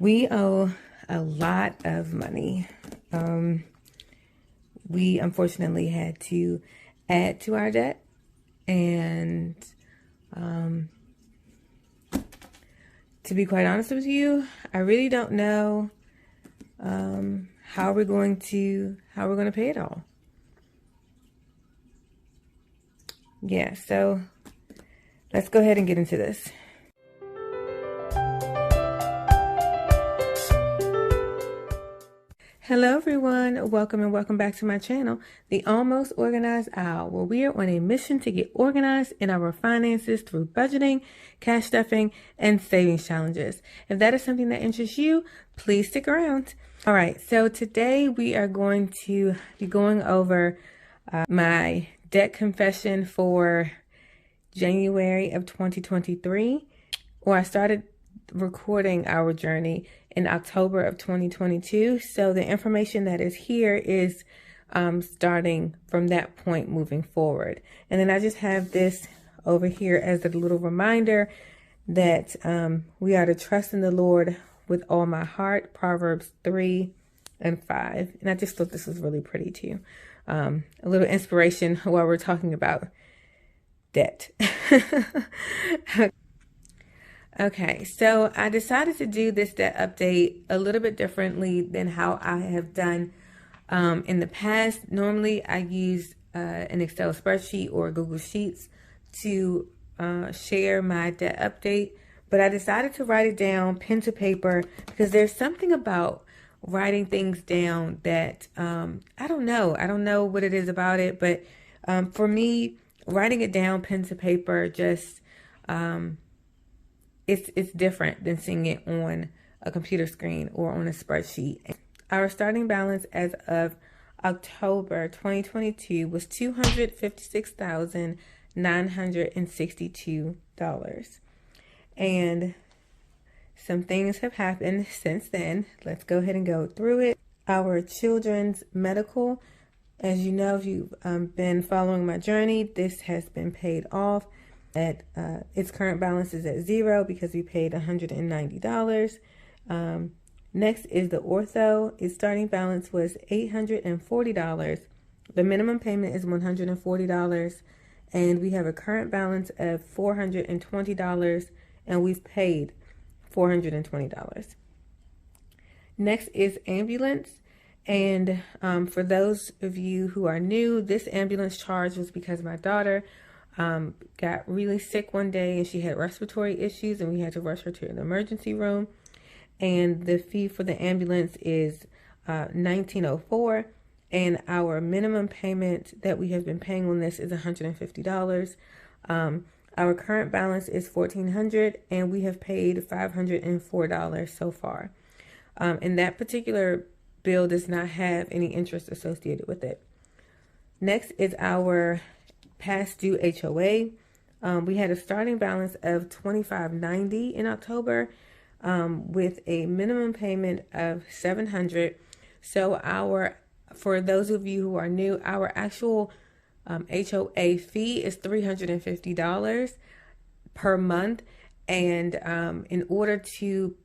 We owe a lot of money. We unfortunately had to add to our debt, and to be quite honest with you, I really don't know how we're going to pay it all. Yeah, so let's go ahead and get into this. Hello everyone, welcome back to my channel, The Almost Organized Owl, where we are on a mission to get organized in our finances through budgeting, cash stuffing, and savings challenges. If that is something that interests you, please stick around. All right, so today we are going to be going over my debt confession for January of 2023, or I started recording our journey in October of 2022. So the information that is here is starting from that point moving forward. And then I just have this over here as a little reminder that we are to trust in the Lord with all my heart, Proverbs 3 and 5. And I just thought this was really pretty too. A little inspiration while we're talking about debt. Okay, so I decided to do this debt update a little bit differently than how I have done in the past. Normally, I use an Excel spreadsheet or Google Sheets to share my debt update, but I decided to write it down pen to paper because there's something about writing things down that I don't know what it is about it, but for me, writing it down pen to paper just it's different than seeing it on a computer screen or on a spreadsheet. Our starting balance as of October 2022 was $256,962. And some things have happened since then. Let's go ahead and go through it. Our children's medical, as you know, if you've been following my journey, this has been paid off. At its current balance is at $0 because we paid $190. Next is the Ortho. Its starting balance was $840. The minimum payment is $140, and we have a current balance of $420, and we've paid $420. Next is ambulance. And for those of you who are new, this ambulance charge was because my daughter got really sick one day and she had respiratory issues and we had to rush her to an emergency room. And the fee for the ambulance is $1904, and our minimum payment that we have been paying on this is $150. Our current balance is $1,400, and we have paid $504 so far. And that particular bill does not have any interest associated with it. Next is our past due HOA. We had a starting balance of $25.90 in October with a minimum payment of $700. So for those of you who are new, our actual HOA fee is $350 per month. And in order to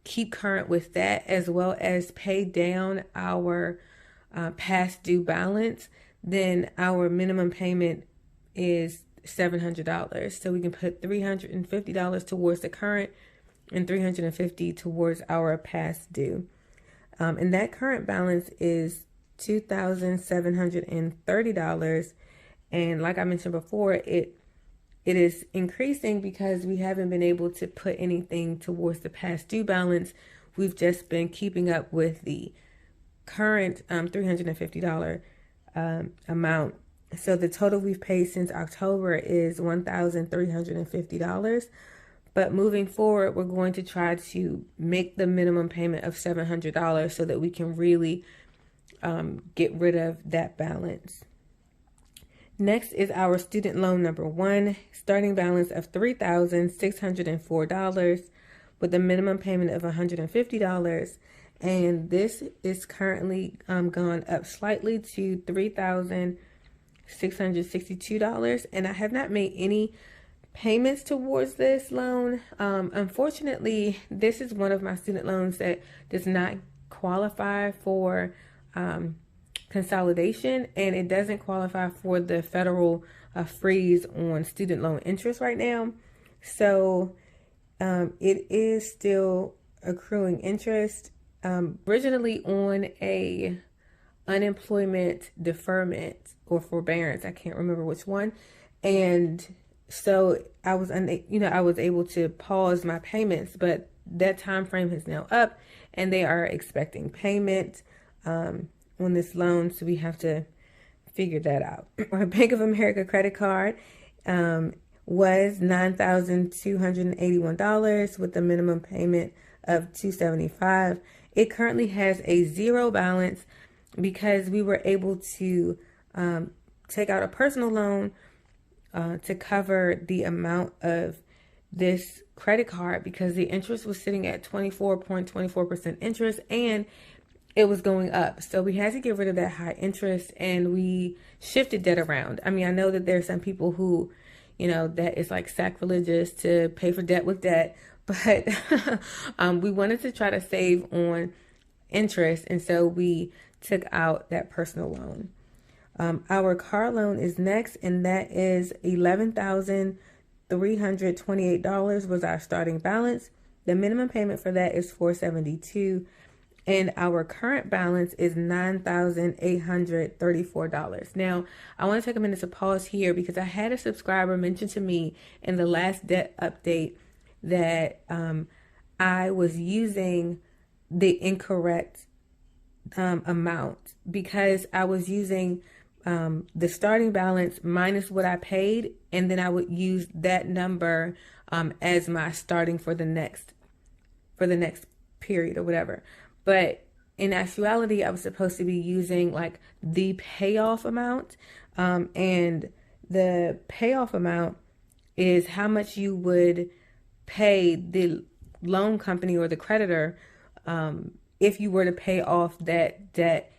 keep current with that, as well as pay down our past due balance, then our minimum payment is $700. So we can put $350 towards the current and $350 towards our past due. And that current balance is $2,730. And like I mentioned before, it is increasing because we haven't been able to put anything towards the past due balance. We've just been keeping up with the current $350 amount. So the total we've paid since October is $1,350. But moving forward, we're going to try to make the minimum payment of $700 so that we can really get rid of that balance. Next is our student loan number 1, starting balance of $3,604 with a minimum payment of $150. And this is currently gone up slightly to $3,662. And I have not made any payments towards this loan. Unfortunately, this is one of my student loans that does not qualify for consolidation, and it doesn't qualify for the federal freeze on student loan interest right now. So it is still accruing interest. Originally on a unemployment deferment or forbearance, I can't remember which one, and so I was I was able to pause my payments, but that time frame is now up, and they are expecting payment on this loan, so we have to figure that out. Our Bank of America credit card was $9,281 with a minimum payment of $275. It currently has a zero balance because we were able to take out a personal loan to cover the amount of this credit card, because the interest was sitting at 24.24% interest and it was going up. So we had to get rid of that high interest, and we shifted that around. I mean, I know that there are some people who, that is like sacrilegious to pay for debt with debt, but we wanted to try to save on interest, and so we took out that personal loan. Our car loan is next, and that is $11,328 was our starting balance. The minimum payment for that is $472, and our current balance is $9,834. Now, I want to take a minute to pause here because I had a subscriber mention to me in the last debt update that I was using the incorrect amount, because I was using the starting balance minus what I paid, and then I would use that number as my starting for the next period or whatever. But in actuality, I was supposed to be using like the payoff amount, and the payoff amount is how much you would pay the loan company or the creditor if you were to pay off that debt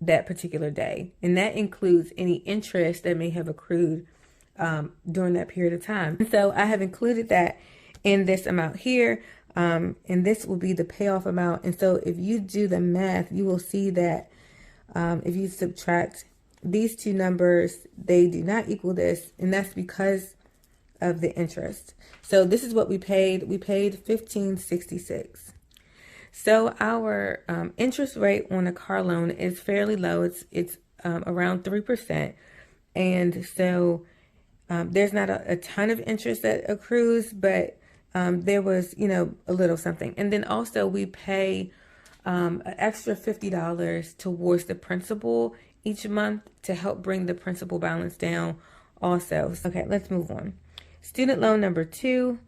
that particular day. And that includes any interest that may have accrued during that period of time. And so I have included that in this amount here, and this will be the payoff amount. And so if you do the math, you will see that if you subtract these two numbers, they do not equal this, and that's because of the interest. So this is what we paid. We paid $1,566. So our interest rate on a car loan is fairly low. It's around 3%. And so there's not a ton of interest that accrues, but there was, a little something. And then also we pay an extra $50 towards the principal each month to help bring the principal balance down also. Okay, let's move on. Student loan number 2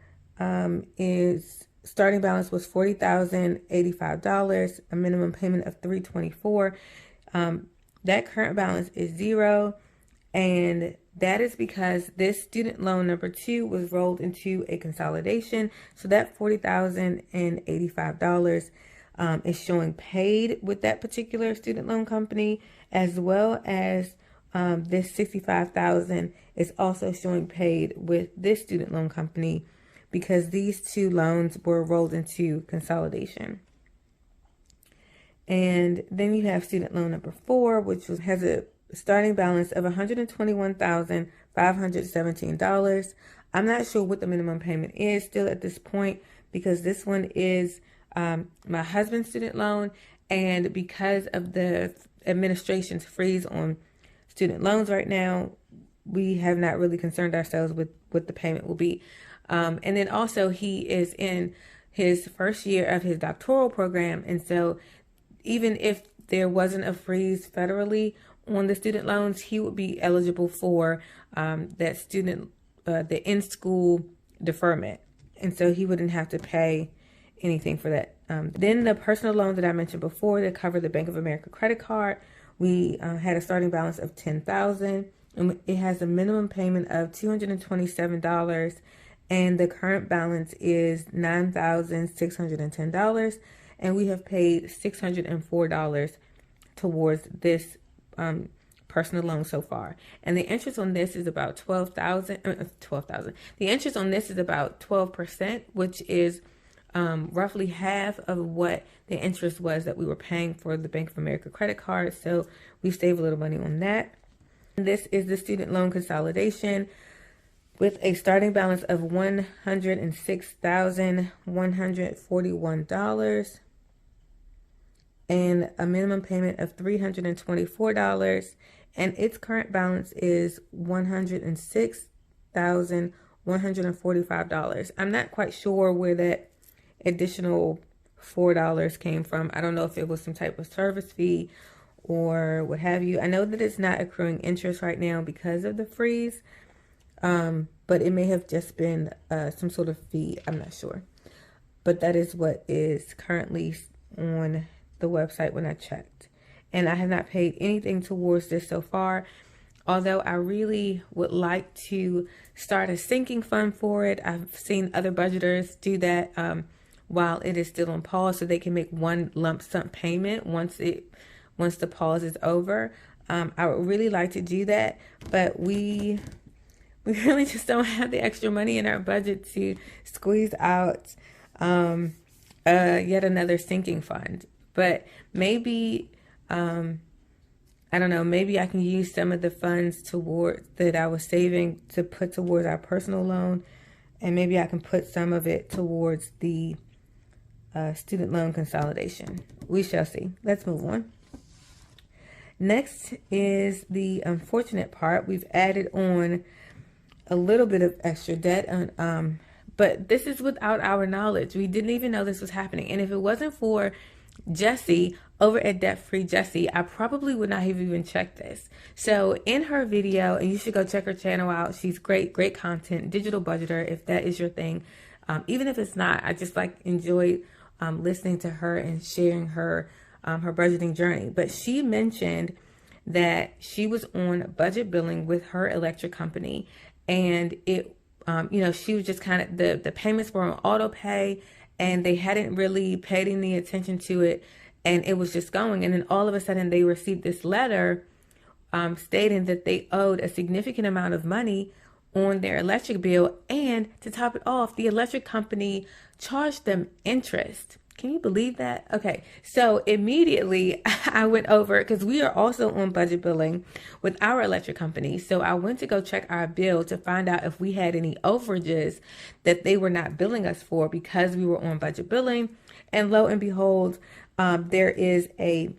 is starting balance was $40,085, a minimum payment of $324. That current balance is zero, and that is because this student loan number 2 was rolled into a consolidation. So that $40,085 is showing paid with that particular student loan company, as well as this $65,000 is also showing paid with this student loan company, because these two loans were rolled into consolidation. And then you have student loan number 4, which has a starting balance of $121,517. I'm not sure what the minimum payment is still at this point, because this one is my husband's student loan, and because of the administration's freeze on student loans right now, we have not really concerned ourselves with what the payment will be. And then also he is in his first year of his doctoral program. And so even if there wasn't a freeze federally on the student loans, he would be eligible for that student, the in-school deferment. And so he wouldn't have to pay anything for that. Then the personal loan that I mentioned before that covered the Bank of America credit card, we had a starting balance of $10,000, and it has a minimum payment of $227, and the current balance is $9,610, and we have paid $604 towards this personal loan so far. And the interest on this is about 12,000. The interest on this is about 12%, which is roughly half of what the interest was that we were paying for the Bank of America credit card. So we save a little money on that. And this is the student loan consolidation with a starting balance of $106,141 and a minimum payment of $324. And its current balance is $106,145. I'm not quite sure where that additional $4 came from. I don't know if it was some type of service fee or what have you. I know that it's not accruing interest right now because of the freeze, but it may have just been some sort of fee. I'm not sure. But that is what is currently on the website when I checked. And I have not paid anything towards this so far, although I really would like to start a sinking fund for it. I've seen other budgeters do that while it is still on pause, so they can make one lump sum payment once the pause is over. I would really like to do that, but we really just don't have the extra money in our budget to squeeze out yet another sinking fund. But maybe, I don't know, maybe I can use some of the funds that I was saving to put towards our personal loan, and maybe I can put some of it towards the student loan consolidation. We shall see. Let's move on. Next is the unfortunate part. We've added on a little bit of extra debt, but this is without our knowledge. We didn't even know this was happening. And if it wasn't for Jessie over at Debt Free Jessie, I probably would not have even checked this. So in her video, and you should go check her channel out. She's great content, digital budgeter, if that is your thing. Even if it's not, I just enjoyed listening to her and sharing her budgeting journey. But she mentioned that she was on budget billing with her electric company, and it, she was just kind of, the payments were on auto pay, and they hadn't really paid any attention to it, and it was just going. And then all of a sudden they received this letter stating that they owed a significant amount of money on their electric bill, and to top it off, the electric company charged them interest. Can you believe that? Okay, so immediately I went over, because we are also on budget billing with our electric company. So I went to go check our bill to find out if we had any overages that they were not billing us for because we were on budget billing. And lo and behold, there is a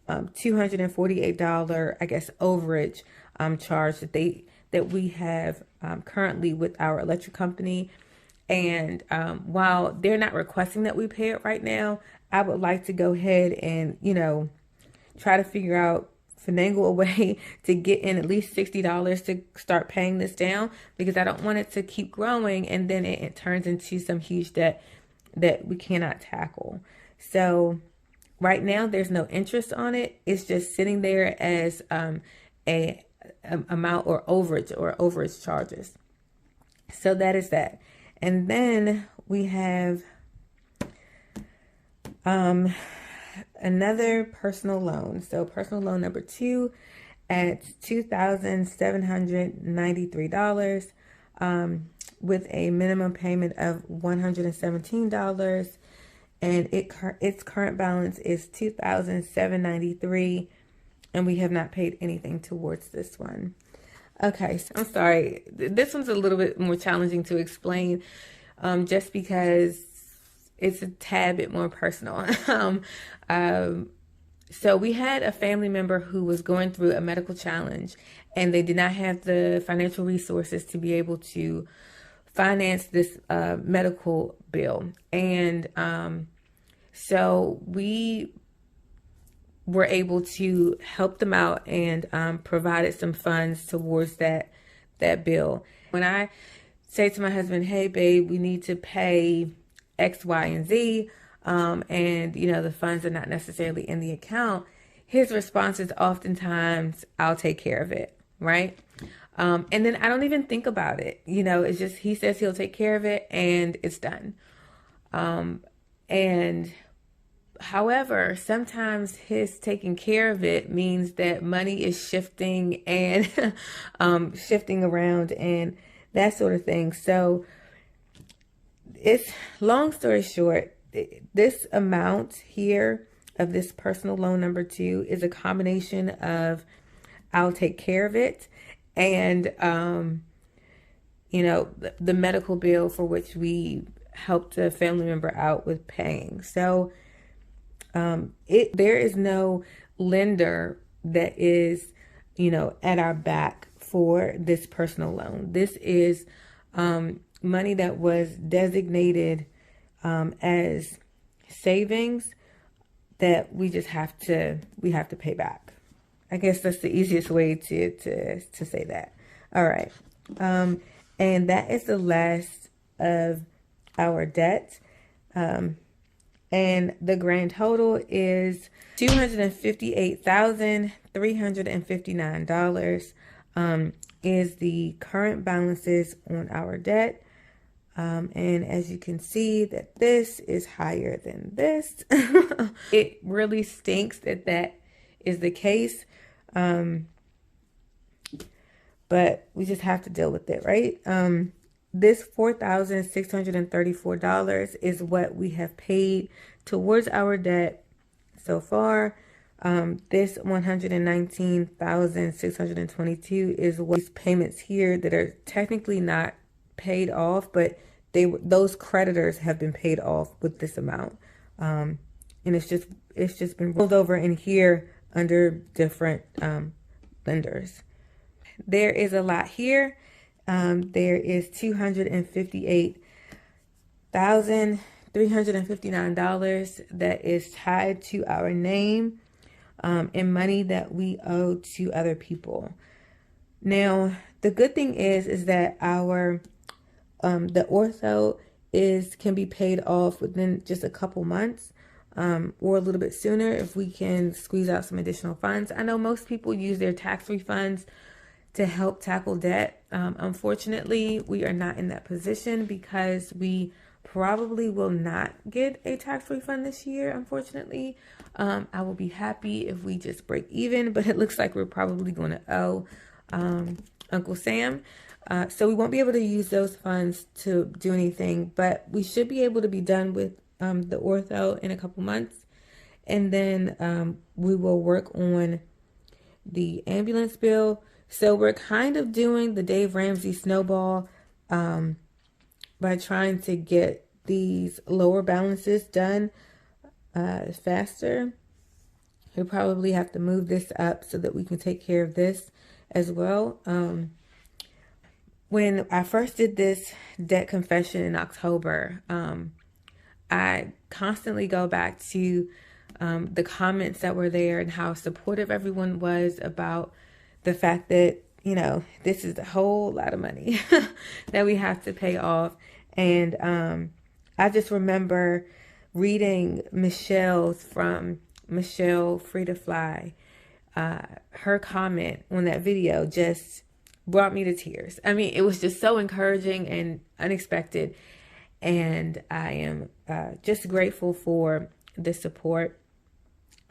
$248, I guess, overage charge that we have currently with our electric company. And while they're not requesting that we pay it right now, I would like to go ahead and, try to finagle a way to get in at least $60 to start paying this down, because I don't want it to keep growing and then it turns into some huge debt that we cannot tackle. So right now there's no interest on it. It's just sitting there as a amount or overage charges. So that is that. And then we have another personal loan. So personal loan number 2 at $2,793 with a minimum payment of $117. And its current balance is $2,793, and we have not paid anything towards this one. Okay, so I'm sorry. This one's a little bit more challenging to explain, just because it's a tad bit more personal. So we had a family member who was going through a medical challenge, and they did not have the financial resources to be able to finance this medical bill. And so we were able to help them out and provided some funds towards that bill. When I say to my husband, hey babe, we need to pay X, Y, and Z, and the funds are not necessarily in the account, his response is oftentimes, I'll take care of it, right? And then I don't even think about it. It's just, he says he'll take care of it and it's done. And However, sometimes his taking care of it means that money is shifting and shifting around and that sort of thing. So it's, long story short, this amount here of this personal loan number 2 is a combination of I'll take care of it and, you know, the medical bill for which we helped a family member out with paying. So there is no lender that is, you know, at our back for this personal loan. This is money that was designated as savings that we just have to pay back. I guess that's the easiest way to say that. All right. And that is the last of our debt. And the grand total is $258,359 is the current balances on our debt. And as you can see that this is higher than this. It really stinks that that is the case. But we just have to deal with it, right? This $4,634 is what we have paid towards our debt so far. This $119,622 is what these payments here that are technically not paid off, but those creditors have been paid off with this amount. And it's just been rolled over in here under different lenders. There is a lot here. There is $258,359 that is tied to our name and money that we owe to other people. Now, the good thing is that our the ortho can be paid off within just a couple months, or a little bit sooner if we can squeeze out some additional funds. I know most people use their tax refunds to help tackle debt. Unfortunately, we are not in that position because we probably will not get a tax refund this year, unfortunately. I will be happy if we just break even, but it looks like we're probably going to owe Uncle Sam. So we won't be able to use those funds to do anything, but we should be able to be done with the ortho in a couple months. And then we will work on the ambulance bill. So we're kind of doing the Dave Ramsey Snowball by trying to get these lower balances done faster. We probably have to move this up so that we can take care of this as well. When I first did this debt confession in October, I constantly go back to the comments that were there and how supportive everyone was about the fact that, you know, this is a whole lot of money that we have to pay off. And I just remember reading Michelle's from Michelle Free2Fly. Her comment on that video just brought me to tears. I mean, it was just so encouraging and unexpected. And I am just grateful for the support.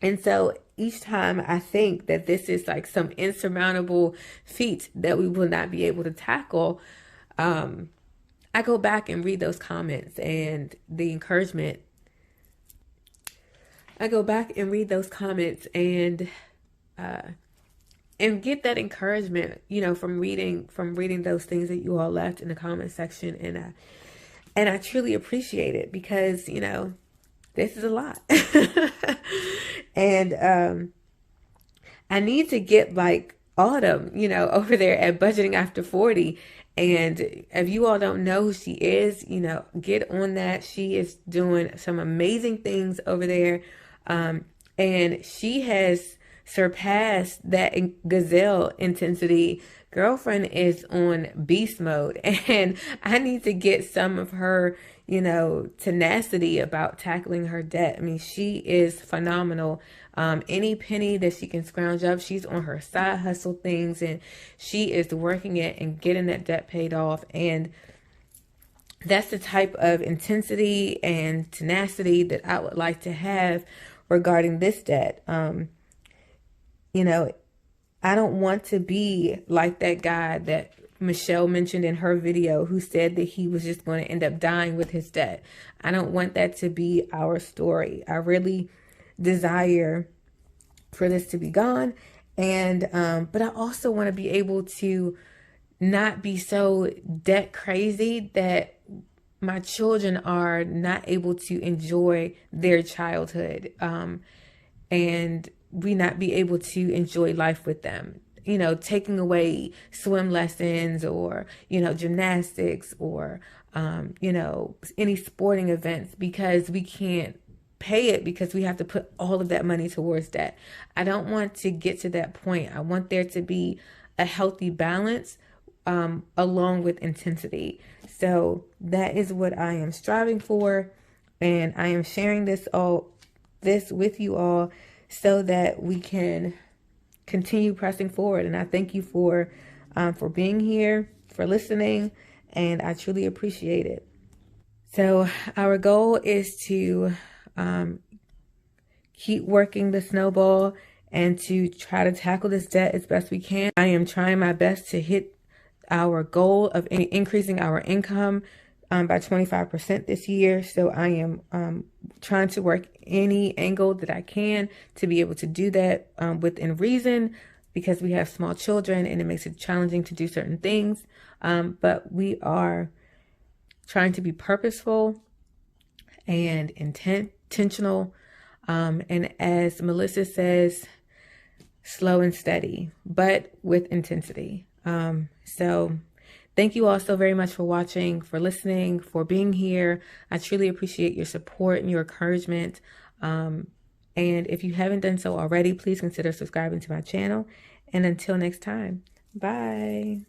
And so each time I think that this is like some insurmountable feat that we will not be able to tackle, I go back and read those comments and the encouragement. I go back and read those comments and get that encouragement, you know, from reading those things that you all left in the comment section. And I truly appreciate it because, you know, this is a lot. And I need to get like Autumn, you know, over there at Budgeting After 40. And if you all don't know who she is, you know, get on that. She is doing some amazing things over there. And she has surpassed that gazelle intensity. Girlfriend is on beast mode, and I need to get some of her, you know, tenacity about tackling her debt. I mean, she is phenomenal. Any penny that she can scrounge up, she's on her side hustle things, and she is working it and getting that debt paid off. And that's the type of intensity and tenacity that I would like to have regarding this debt. You know, I don't want to be like that guy that Michelle mentioned in her video who said that he was just going to end up dying with his debt. I don't want that to be our story. I really desire for this to be gone. And, but I also want to be able to not be so debt crazy that my children are not able to enjoy their childhood, and we not be able to enjoy life with them. You know, taking away swim lessons or, you know, gymnastics or, you know, any sporting events because we can't pay it because we have to put all of that money towards that. I don't want to get to that point. I want there to be a healthy balance along with intensity. So that is what I am striving for, and I am sharing this with you all so that we can continue pressing forward. And I thank you for being here, for listening, and I truly appreciate it. So our goal is to keep working the snowball and to try to tackle this debt as best we can. I am trying my best to hit our goal of increasing our income by 25% this year. So I am trying to work any angle that I can to be able to do that within reason, because we have small children and it makes it challenging to do certain things. But we are trying to be purposeful and intentional. And as Melissa says, slow and steady, but with intensity. So thank you all so very much for watching, for listening, for being here. I truly appreciate your support and your encouragement. And if you haven't done so already, please consider subscribing to my channel. And until next time, bye.